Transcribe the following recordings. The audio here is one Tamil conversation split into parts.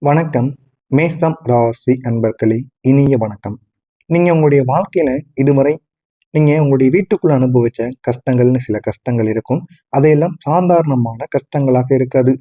வணக்கம். மேஷம் ராசி அன்பர்களே, இனிய வணக்கம். நீங்க உங்களுடைய வாழ்க்கையில இதுவரை நீங்க உங்களுடைய வீட்டுக்குள்ள அனுபவிச்ச கஷ்டங்கள்னு சில கஷ்டங்கள் இருக்கும். அதையெல்லாம் சாதாரணமான கஷ்டங்களாக இருக்காது.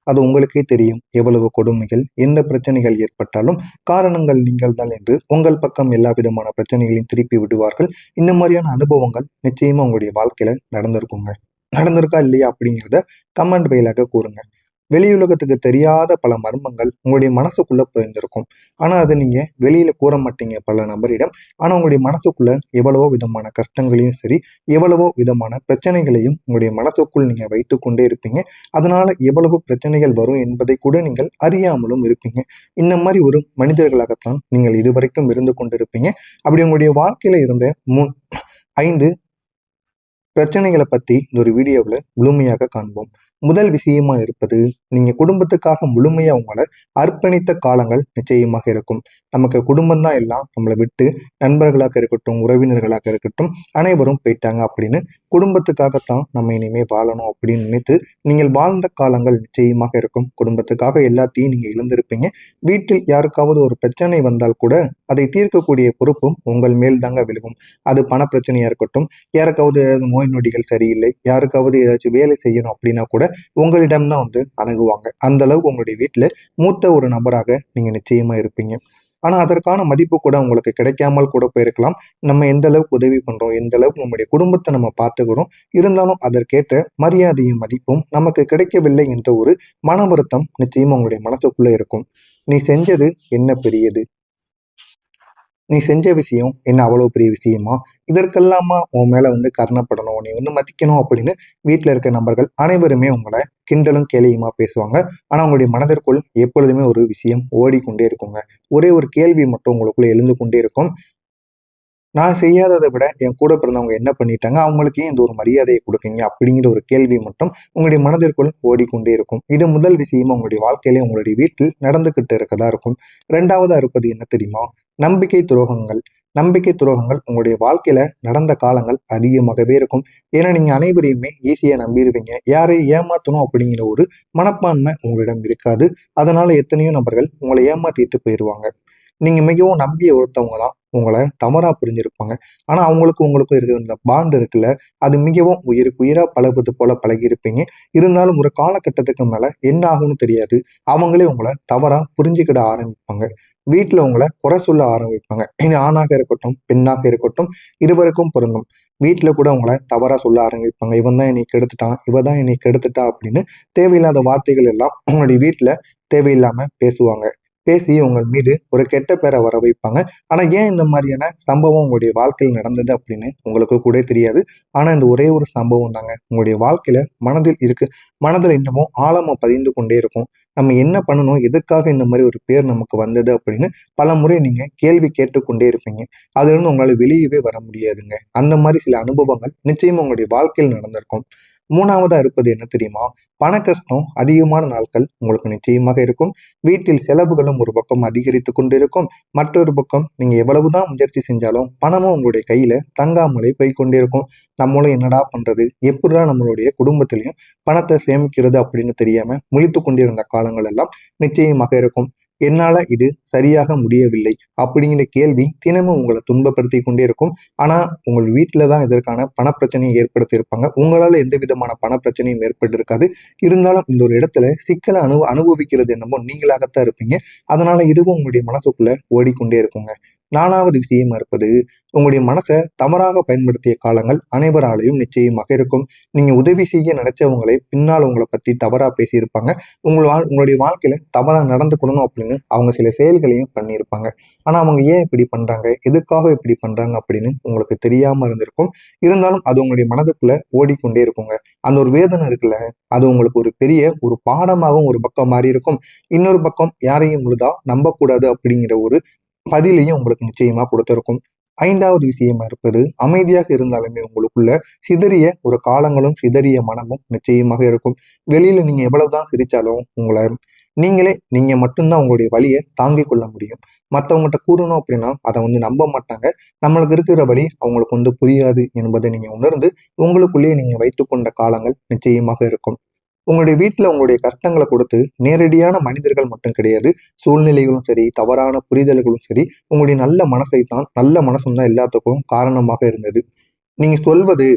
அது உங்களுக்கே தெரியும். எவ்வளவு கொடுமைகள், எந்த பிரச்சனைகள் ஏற்பட்டாலும் காரணங்கள் நீங்கள் தான் என்று உங்கள் பக்கம் எல்லா விதமான பிரச்சனைகளையும் திருப்பி விடுவார்கள். இந்த மாதிரியான அனுபவங்கள் நிச்சயமா உங்களுடைய வாழ்க்கையில நடந்திருக்குங்க. நடந்திருக்கா இல்லையா அப்படிங்கிறத கமெண்ட் வாயிலாக கூறுங்க. வெளியுலகத்துக்கு தெரியாத பல மர்மங்கள் உங்களுடைய மனசுக்குள்ள புதைந்திருக்கும். ஆனா அதை நீங்க வெளியில கூற மாட்டீங்க பல நபரிடம். ஆனா உங்களுடைய மனசுக்குள்ள எவ்வளவோ விதமான கஷ்டங்களையும் சரி, எவ்வளவோ விதமான பிரச்சனைகளையும் உங்களுடைய மனசுக்குள் நீங்க வைத்து கொண்டே இருப்பீங்க. அதனால எவ்வளவு பிரச்சனைகள் வரும் என்பதை கூட நீங்கள் அறியாமலும் இருப்பீங்க. இந்த மாதிரி ஒரு மனிதர்களாகத்தான் நீங்கள் இதுவரைக்கும் இருந்து கொண்டிருப்பீங்க. அப்படி உங்களுடைய வாழ்க்கையில இருந்த 5 பிரச்சனைகளை பத்தி இந்த ஒரு வீடியோவில் முழுமையாக காண்போம். முதல் விஷயமா இருப்பது, நீங்க குடும்பத்துக்காக முழுமையா உங்களை அர்ப்பணித்த காலங்கள் நிச்சயமாக இருக்கும். நமக்கு குடும்பம் தான் எல்லாம், நம்மளை விட்டு நண்பர்களாக இருக்கட்டும், உறவினர்களாக இருக்கட்டும், அனைவரும் போயிட்டாங்க அப்படின்னு குடும்பத்துக்காகத்தான் நம்ம இனிமே வாழணும் அப்படின்னு நினைத்து நீங்கள் வாழ்ந்த காலங்கள் நிச்சயமாக இருக்கும். குடும்பத்துக்காக எல்லாத்தையும் நீங்க இழந்திருப்பீங்க. வீட்டில் யாருக்காவது ஒரு பிரச்சனை வந்தால் கூட அதை தீர்க்கக்கூடிய பொறுப்பும் உங்கள் மேல் தாங்க விழுகும். அது பண பிரச்சனையா இருக்கட்டும், யாருக்காவது நோய் நொடிகள் சரியில்லை, யாருக்காவது ஏதாச்சும் வேலை செய்யணும் அப்படின்னா கூட உங்களிடம் தான் அணுகுவாங்க. அந்த அளவுக்கு உங்களுடைய வீட்டுல மூத்த ஒரு நபராக நீங்க நிச்சயமா இருப்பீங்க. ஆனா அதற்கான மதிப்பு கூட உங்களுக்கு கிடைக்காமல் கூட போயிருக்கலாம். நம்ம எந்த அளவுக்கு உதவி பண்றோம், எந்த அளவுக்கு நம்முடைய குடும்பத்தை நம்ம பார்த்துக்கிறோம், இருந்தாலும் அதற்கேற்ற மரியாதையும் மதிப்பும் நமக்கு கிடைக்கவில்லை என்ற ஒரு மன வருத்தம் நிச்சயமா உங்களுடைய மனசுக்குள்ள இருக்கும். நீ செஞ்சது என்ன பெரியது, நீ செஞ்ச விஷயம் என்ன அவ்வளவு பெரிய விஷயமா, இதற்கெல்லாமா உன் மேல கருணப்படணும், நீ மதிக்கணும் அப்படின்னு வீட்டுல இருக்க நபர்கள் அனைவருமே உங்களை கிண்டலும் கேலியுமா பேசுவாங்க. ஆனா உங்களுடைய மனதிற்குள் எப்பொழுதுமே ஒரு விஷயம் ஓடிக்கொண்டே இருக்குங்க. ஒரே ஒரு கேள்வி மட்டும் உங்களுக்குள்ள எழுந்து கொண்டே இருக்கும். நான் செய்யாததை விட என் கூட பிறந்தவங்க என்ன பண்ணிட்டாங்க, அவங்களுக்கு ஏன் இந்த ஒரு மரியாதையை கொடுக்கீங்க அப்படிங்கிற ஒரு கேள்வி மட்டும் உங்களுடைய மனதிற்குள் ஓடிக்கொண்டே இருக்கும். இது முதல் விஷயமா உங்களுடைய வாழ்க்கையிலே உங்களுடைய வீட்டில் நடந்துகிட்டு இருக்கதா இருக்கும். இரண்டாவதா இருப்பது என்ன தெரியுமா? நம்பிக்கை துரோகங்கள். நம்பிக்கை துரோகங்கள் உங்களுடைய வாழ்க்கையில நடந்த காலங்கள் அதிகமாகவே இருக்கும். ஏன்னா நீங்க அனைவரையுமே ஈஸியா நம்பிடுவீங்க. யாரையும் ஏமாத்தணும் அப்படிங்கிற ஒரு மனப்பான்மை உங்களிடம் இருக்காது. அதனால எத்தனையோ நபர்கள் உங்களை ஏமாத்திட்டு போயிடுவாங்க. நீங்க மிகவும் நம்பிய ஒருத்தவங்க தான் உங்களை தவறா புரிஞ்சிருப்பாங்க. ஆனா அவங்களுக்கும் உங்களுக்கும் இருக்கிற இந்த பாண்ட் இருக்குல்ல, அது மிகவும் உயிருக்கு உயிரா பழகுவது போல பழகியிருப்பீங்க. இருந்தாலும் ஒரு காலகட்டத்துக்கு மேல என்ன ஆகும்னு தெரியாது. அவங்களே உங்களை தவறா புரிஞ்சுக்கிட ஆரம்பிப்பாங்க. வீட்டுல உங்களை குறை சொல்ல ஆரம்பிப்பாங்க. இது ஆணாக இருக்கட்டும், பெண்ணாக இருக்கட்டும், இருவருக்கும் பொருந்தும். வீட்டுல கூட உங்களை தவறா சொல்ல ஆரம்பிப்பாங்க. இவன் தான் என்னை கெடுத்துட்டான், இவ தான் என்னை கெடுத்துட்டா அப்படின்னு தேவையில்லாத வார்த்தைகள் எல்லாம் உங்களுடைய வீட்டுல தேவையில்லாம பேசுவாங்க. பேசி உங்கள் மீது ஒரு கெட்ட பேரை வர வைப்பாங்க. ஆனா ஏன் இந்த மாதிரியான சம்பவம் உங்களுடைய வாழ்க்கையில் நடந்தது அப்படின்னு உங்களுக்கு கூட தெரியாது. ஆனா இந்த ஒரே ஒரு சம்பவம் தாங்க உங்களுடைய வாழ்க்கையில மனதில் இன்னமும் ஆழமா பதிந்து கொண்டே இருக்கும். நம்ம என்ன பண்ணணும், எதுக்காக இந்த மாதிரி ஒரு பேர் நமக்கு வந்தது அப்படின்னு பல முறை நீங்க கேள்வி கேட்டுக்கொண்டே இருப்பீங்க. அதுல இருந்து உங்களால வெளியவே வர முடியாதுங்க. அந்த மாதிரி சில அனுபவங்கள் நிச்சயமா உங்களுடைய வாழ்க்கையில் நடந்திருக்கும். மூணாவதா இருப்பது என்ன தெரியுமா? பண கஷ்டம் அதிகமான நாட்கள் உங்களுக்கு நிச்சயமாக இருக்கும். வீட்டில் செலவுகளும் ஒரு பக்கம் அதிகரித்து கொண்டிருக்கும். மற்றொரு பக்கம் நீங்க எவ்வளவுதான் முயற்சி செஞ்சாலும் பணமும் உங்களுடைய கையில தங்காமலே போய் கொண்டிருக்கும். நம்மளும் என்னடா பண்றது, எப்படிதான் நம்மளுடைய குடும்பத்திலையும் பணத்தை சேமிக்கிறது அப்படின்னு தெரியாம முழித்து கொண்டிருந்த காலங்கள் எல்லாம் நிச்சயமாக இருக்கும். என்னால இது சரியாக முடியவில்லை அப்படிங்கிற கேள்வி தினமும் உங்களை துன்பப்படுத்தி கொண்டே இருக்கும். ஆனா உங்கள் வீட்டுல தான் இதற்கான பணப்பிரச்சனையை ஏற்படுத்தி இருப்பாங்க. உங்களால எந்த விதமான பணப்பிரச்சனையும் ஏற்பட்டு இருக்காது. இருந்தாலும் இந்த ஒரு இடத்துல சிக்கலை அனுபவிக்கிறது என்னமோ நீங்களாகத்தான் இருப்பீங்க. அதனால இதுவும் உங்களுடைய மனசுக்குள்ள ஓடிக்கொண்டே இருக்குங்க. நாலாவது விஷயமா இருப்பது, உங்களுடைய மனசை தவறாக பயன்படுத்திய காலங்கள் அனைவராலையும் நிச்சயமாக இருக்கும். நீங்க உதவி செய்ய நினைச்சவங்களை பின்னால் உங்களை பத்தி தவறா பேசியிருப்பாங்க. உங்களுடைய வாழ்க்கையில தவறா நடந்துக்கணும் அப்படின்னு அவங்க சில செயல்களையும் பண்ணியிருப்பாங்க. ஆனா அவங்க ஏன் இப்படி பண்றாங்க, எதுக்காக இப்படி பண்றாங்க அப்படின்னு உங்களுக்கு தெரியாம இருந்திருக்கும். இருந்தாலும் அது உங்களுடைய மனதுக்குள்ள ஓடிக்கொண்டே இருக்குங்க. அந்த ஒரு வேதனை இருக்குல்ல, அது உங்களுக்கு ஒரு பெரிய ஒரு பாடமாகவும் ஒரு பக்கம் மாறி இருக்கும். இன்னொரு பக்கம் யாரையும் முழுதா நம்பக்கூடாது அப்படிங்கிற ஒரு பதிலையும் உங்களுக்கு நிச்சயமா கொடுத்திருக்கும். ஐந்தாவது விஷயமா இருப்பது, அமைதியாக இருந்தாலுமே உங்களுக்குள்ள சிதறிய ஒரு காலங்களும் சிதறிய மனமும் நிச்சயமாக இருக்கும். வெளியில நீங்க எவ்வளவுதான் சிரிச்சாலும் உங்களை நீங்க மட்டும்தான் உங்களுடைய வழியை தாங்கிக் கொள்ள முடியும். மற்றவங்ககிட்ட கூறணும் அப்படின்னா அதை நம்ப மாட்டாங்க. நம்மளுக்கு இருக்கிற வழி அவங்களுக்கு புரியாது என்பதை நீங்க உணர்ந்து உங்களுக்குள்ளேயே நீங்க வைத்துக்கொண்ட காலங்கள் நிச்சயமாக இருக்கும். உங்களுடைய வீட்டில் உங்களுடைய கஷ்டங்களை கொடுத்து நேரடியான மனிதர்கள் மட்டும் கிடையாது, சூழ்நிலைகளும் சரி, தவறான புரிதல்களும் சரி, உங்களுடைய நல்ல மனசும் தான் எல்லாத்துக்கும் காரணமாக இருந்தது. நீங்க சொல்வது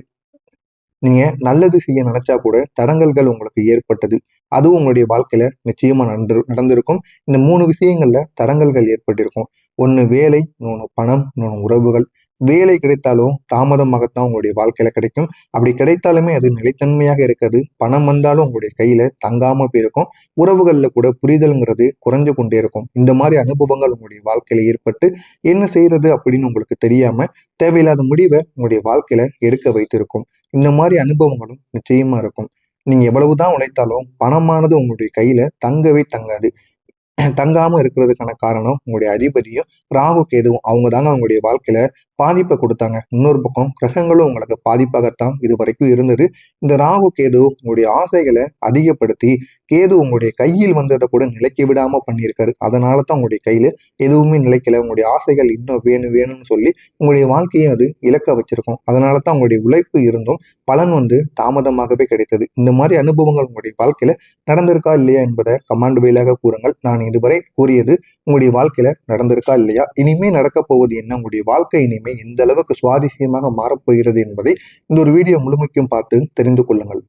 நீங்க நல்லது செய்ய நினைச்சா கூட தடங்கல்கள் உங்களுக்கு ஏற்பட்டது. அதுவும் உங்களுடைய வாழ்க்கையில நிச்சயமா நடந்திருக்கும். இந்த 3 விஷயங்கள்ல தடங்கல்கள் ஏற்பட்டிருக்கும். ஒண்ணு வேலை, இன்னொன்னு பணம், இன்னொன்னு உறவுகள். வேலை கிடைத்தாலும் தாமதமாகத்தான் உங்களுடைய வாழ்க்கையில கிடைக்கும். அப்படி கிடைத்தாலுமே அது நிலைத்தன்மையாக இருக்காது. பணம் வந்தாலும் உங்களுடைய கையில தங்காம போயிருக்கும். உறவுகள்ல கூட புரிதல்ங்கிறது குறைஞ்சு கொண்டே இருக்கும். இந்த மாதிரி அனுபவங்கள் உங்களுடைய வாழ்க்கையில ஏற்பட்டு என்ன செய்யறது அப்படின்னு உங்களுக்கு தெரியாம தேவையில்லாத முடிவை உங்களுடைய வாழ்க்கையில எடுக்க வைத்திருக்கும். இந்த மாதிரி அனுபவங்களும் நிச்சயமா இருக்கும். நீங்க எவ்வளவுதான் உழைத்தாலும் பணமானது உங்களுடைய கையில தங்கவே தங்காது. தங்காம இருக்கிறதுக்கான காரணம் உங்களுடைய அதிபதியும் ராகு கேதுவும் அவங்க தாங்க அவங்களுடைய வாழ்க்கையில பாதிப்பை கொடுத்தாங்க. இன்னொரு பக்கம் கிரகங்களும் உங்களுக்கு பாதிப்பாகத்தான் இது வரைக்கும் இருந்தது. இந்த ராகு கேது உங்களுடைய ஆசைகளை அதிகப்படுத்தி கேது உங்களுடைய கையில் வந்ததை கூட நிலைக்க விடாம பண்ணியிருக்காரு. அதனால தான் உங்களுடைய கையில எதுவுமே நிலைக்கல. உங்களுடைய ஆசைகள் இன்னும் வேணும் வேணும்னு சொல்லி உங்களுடைய வாழ்க்கையை அது இழக்க வச்சிருக்கும். அதனால தான் உங்களுடைய உழைப்பு இருந்தும் பலன் தாமதமாகவே கிடைத்தது. இந்த மாதிரி அனுபவங்கள் உங்களுடைய வாழ்க்கையில நடந்திருக்கா இல்லையா என்பதை கமாண்ட் வாயிலாக கூறுங்கள். நான் இதுவரை கூறியது உங்களுடைய வாழ்க்கையில நடந்திருக்கா இல்லையா, இனிமே நடக்க போவது என்ன, உங்களுடைய வாழ்க்கை இனிமே எந்த அளவுக்கு சுவாரஸ்யமாக மாறப்போகிறது என்பதை இந்த ஒரு வீடியோ முழுமைக்கும் பார்த்து தெரிந்து கொள்ளுங்கள்.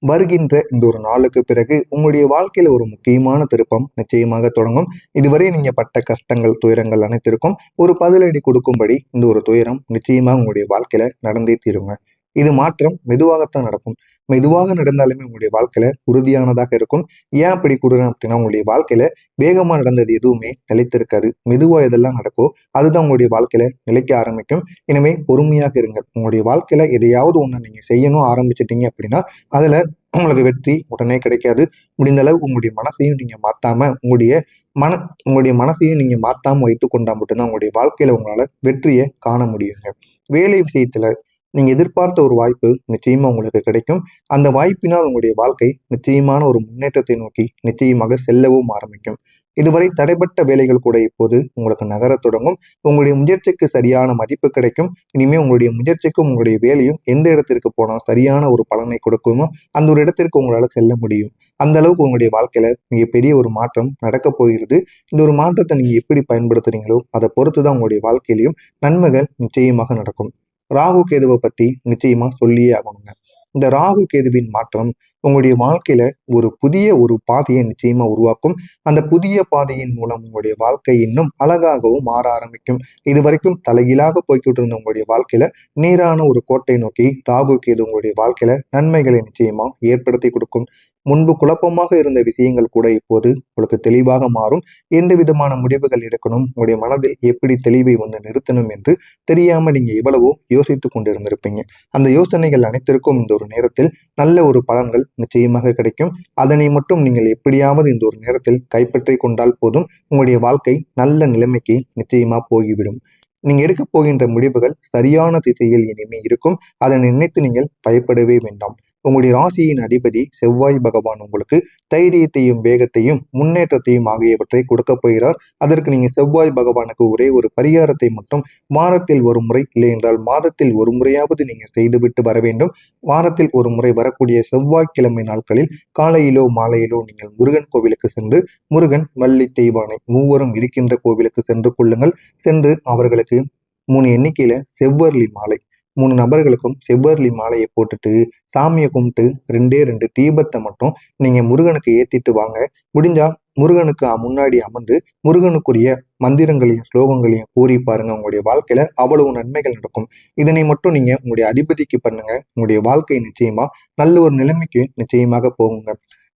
வருகின்ற இந்த ஒரு நாளுக்கு பிறகு உங்களுடைய வாழ்க்கையில ஒரு முக்கியமான திருப்பம் நிச்சயமாக தொடங்கும். இதுவரை நீங்க பட்ட கஷ்டங்கள், துயரங்கள் அனைத்திற்கும் ஒரு பதிலடி கொடுக்கும்படி இந்த ஒரு துயரம் நிச்சயமாக உங்களுடைய வாழ்க்கையில நடந்தே தீருங்க. இது மாற்றம் மெதுவாகத்தான் நடக்கும். மெதுவாக நடந்தாலுமே உங்களுடைய வாழ்க்கையில உறுதியானதாக இருக்கும். ஏன் அப்படி கூறுறேன் அப்படின்னா, உங்களுடைய வாழ்க்கையில வேகமா நடந்தது எதுவுமே நிலைத்திருக்காது. மெதுவா எதெல்லாம் நடக்கோ அதுதான் உங்களுடைய வாழ்க்கையில நிலைக்க ஆரம்பிக்கும். எனவே பொறுமையாக இருங்க. உங்களுடைய வாழ்க்கையில எதையாவது ஒண்ணு நீங்க செய்யணும் ஆரம்பிச்சிட்டீங்க அப்படின்னா அதுல உங்களுக்கு வெற்றி உடனே கிடைக்காது. முடிந்த அளவு உங்களுடைய மனசையும் நீங்க மாத்தாம உங்களுடைய மனசையும் நீங்க மாத்தாம வைத்துக் கொண்டா மட்டும்தான் உங்களுடைய வாழ்க்கையில உங்களால வெற்றியை காண முடியுங்க. வேலை விஷயத்துல நீங்க எதிர்பார்த்த ஒரு வாய்ப்பு நிச்சயமா உங்களுக்கு கிடைக்கும். அந்த வாய்ப்பினால் உங்களுடைய வாழ்க்கை நிச்சயமான ஒரு முன்னேற்றத்தை நோக்கி நிச்சயமாக செல்லவும் ஆரம்பிக்கும். இதுவரை தடைப்பட்ட வேலைகள் கூட இப்போது உங்களுக்கு நகரத் தொடங்கும். உங்களுடைய முயற்சிக்கு சரியான மதிப்பு கிடைக்கும். இனிமே உங்களுடைய முயற்சிக்கும் உங்களுடைய வேலையும் எந்த இடத்திற்கு போனால் சரியான ஒரு பலனை கொடுக்குமோ அந்த ஒரு இடத்திற்கு உங்களால செல்ல முடியும். அந்த அளவுக்கு உங்களுடைய வாழ்க்கையில மிகப்பெரிய ஒரு மாற்றம் நடக்க போகிறது. இந்த ஒரு மாற்றத்தை நீங்க எப்படி பயன்படுத்துறீங்களோ அதை பொறுத்துதான் உங்களுடைய வாழ்க்கையிலையும் நன்மைகள் நிச்சயமாக நடக்கும். ராகு கேதுவை பத்தி நிச்சயமா சொல்லியே ஆகணுங்க. இந்த ராகு கேதுவின் மாற்றம் உங்களுடைய வாழ்க்கையில ஒரு புதிய பாதையை நிச்சயமா உருவாக்கும். அந்த புதிய பாதையின் மூலம் உங்களுடைய வாழ்க்கை இன்னும் அழகாகவும் மாற ஆரம்பிக்கும். இது வரைக்கும் தலைகீழாக போய்கிட்டு இருந்த உங்களுடைய வாழ்க்கையில நேரான ஒரு கோட்டை நோக்கி ராகு கேது உங்களுடைய வாழ்க்கையில நன்மைகளை நிச்சயமா ஏற்படுத்தி கொடுக்கும். முன்பு குழப்பமாக இருந்த விஷயங்கள் கூட இப்போது உங்களுக்கு தெளிவாக மாறும். எந்த விதமான முடிவுகள் எடுக்கணும், உங்களுடைய மனதில் எப்படி தெளிவை நிறுத்தணும் என்று தெரியாம நீங்க எவ்வளவோ யோசித்துக் கொண்டிருந்திருப்பீங்க. அந்த யோசனைகள் அனைத்திற்கும் இந்த ஒரு நேரத்தில் நல்ல ஒரு பலன்கள் நிச்சயமாக கிடைக்கும். அதனை மட்டும் நீங்கள் எப்படியாவது இந்த ஒரு நேரத்தில் கைப்பற்றி கொண்டால் போதும், உங்களுடைய வாழ்க்கை நல்ல நிலைமைக்கு நிச்சயமா போய்விடும். நீங்க எடுக்க போகின்ற முடிவுகள் சரியான திசையில் இனிமே இருக்கும். அதனை நினைத்து நீங்கள் பயப்படவே வேண்டாம். உங்களுடைய ராசியின் அதிபதி செவ்வாய் பகவான் உங்களுக்கு தைரியத்தையும் வேகத்தையும் முன்னேற்றத்தையும் ஆகியவற்றை கொடுக்க போகிறார். அதற்கு நீங்க செவ்வாய் பகவானுக்கு ஒரே ஒரு பரிகாரத்தை மட்டும் வாரத்தில் ஒரு முறை இல்லை என்றால் மாதத்தில் ஒரு முறையாவது நீங்க செய்துவிட்டு வர வேண்டும். வாரத்தில் ஒரு முறை வரக்கூடிய செவ்வாய்க்கிழமை நாட்களில் காலையிலோ மாலையிலோ நீங்கள் முருகன் கோவிலுக்கு சென்று முருகன், வள்ளி, தெய்வானை மூவரும் இருக்கின்ற கோவிலுக்கு சென்று கொள்ளுங்கள். சென்று அவர்களுக்கு 3 எண்ணிக்கையில செவ்வரளி மாலை 3 நபர்களுக்கும் செவ்வரளி மாலையை போட்டுட்டு சாமியை கும்பிட்டு 2 தீபத்தை மட்டும் நீங்க முருகனுக்கு ஏத்திட்டு வாங்க. முடிஞ்சா முருகனுக்கு முன்னாடி அமர்ந்து முருகனுக்குரிய மந்திரங்களையும் ஸ்லோகங்களையும் கூறி பாருங்க. உங்களுடைய வாழ்க்கையில அவ்வளவு நன்மைகள் நடக்கும். இதனை மட்டும் நீங்க உங்களுடைய அதிபதிக்கு பண்ணுங்க. உங்களுடைய வாழ்க்கை நிச்சயமா நல்ல ஒரு நிலைமைக்கு நிச்சயமாக போகுங்க.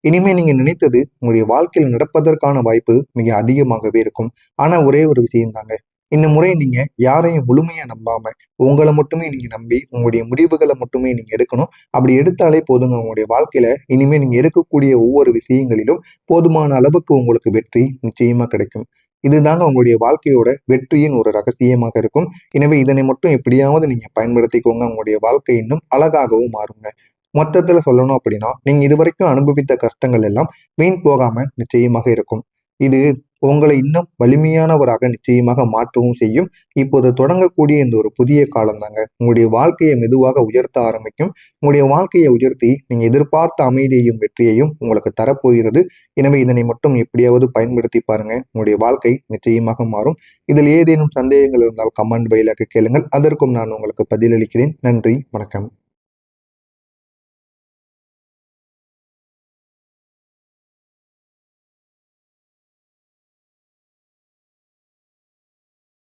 இனிமே நீங்க நினைத்தது உங்களுடைய வாழ்க்கையில் நடப்பதற்கான வாய்ப்பு மிக அதிகமாகவே இருக்கும். ஆனா ஒரே ஒரு விஷயம் தாங்க, இந்த முறை நீங்க யாரையும் முழுமையா நம்பாம உங்களை மட்டுமே நீங்க நம்பி உங்களுடைய முடிவுகளை மட்டுமே நீங்க எடுக்கணும். அப்படி எடுத்தாலே போதுங்க. உங்களுடைய வாழ்க்கையில இனிமே நீங்க எடுக்கக்கூடிய ஒவ்வொரு விஷயங்களிலும் போதுமான அளவுக்கு உங்களுக்கு வெற்றி நிச்சயமா கிடைக்கும். இதுதாங்க உங்களுடைய வாழ்க்கையோட வெற்றியின் ஒரு ரகசியமாக இருக்கும். எனவே இதனை மட்டும் எப்படியாவது நீங்க பயன்படுத்திக்கோங்க. உங்களுடைய வாழ்க்கை இன்னும் அழகாகவும் மாறுங்க. மொத்தத்துல சொல்லணும் அப்படின்னா, நீங்க இதுவரைக்கும் அனுபவித்த கஷ்டங்கள் எல்லாம் வீண் போகாம நிச்சயமாக இருக்கும். இது உங்களை இன்னும் வலிமையானவராக நிச்சயமாக மாற்றவும் செய்யும். இப்போது தொடங்கக்கூடிய இந்த ஒரு புதிய காலம் தாங்க உங்களுடைய வாழ்க்கையை மெதுவாக உயர்த்த ஆரம்பிக்கும். உங்களுடைய வாழ்க்கையை உயர்த்தி நீங்க எதிர்பார்த்த அமைதியையும் வெற்றியையும் உங்களுக்கு தரப்போகிறது. எனவே இதனை மட்டும் எப்படியாவது பயன்படுத்தி பாருங்க. உங்களுடைய வாழ்க்கை நிச்சயமாக மாறும். இதில் ஏதேனும் சந்தேகங்கள் இருந்தால் கமெண்ட் பையிலாக கேளுங்கள். அதற்கும் நான் உங்களுக்கு பதிலளிக்கிறேன். நன்றி, வணக்கம்.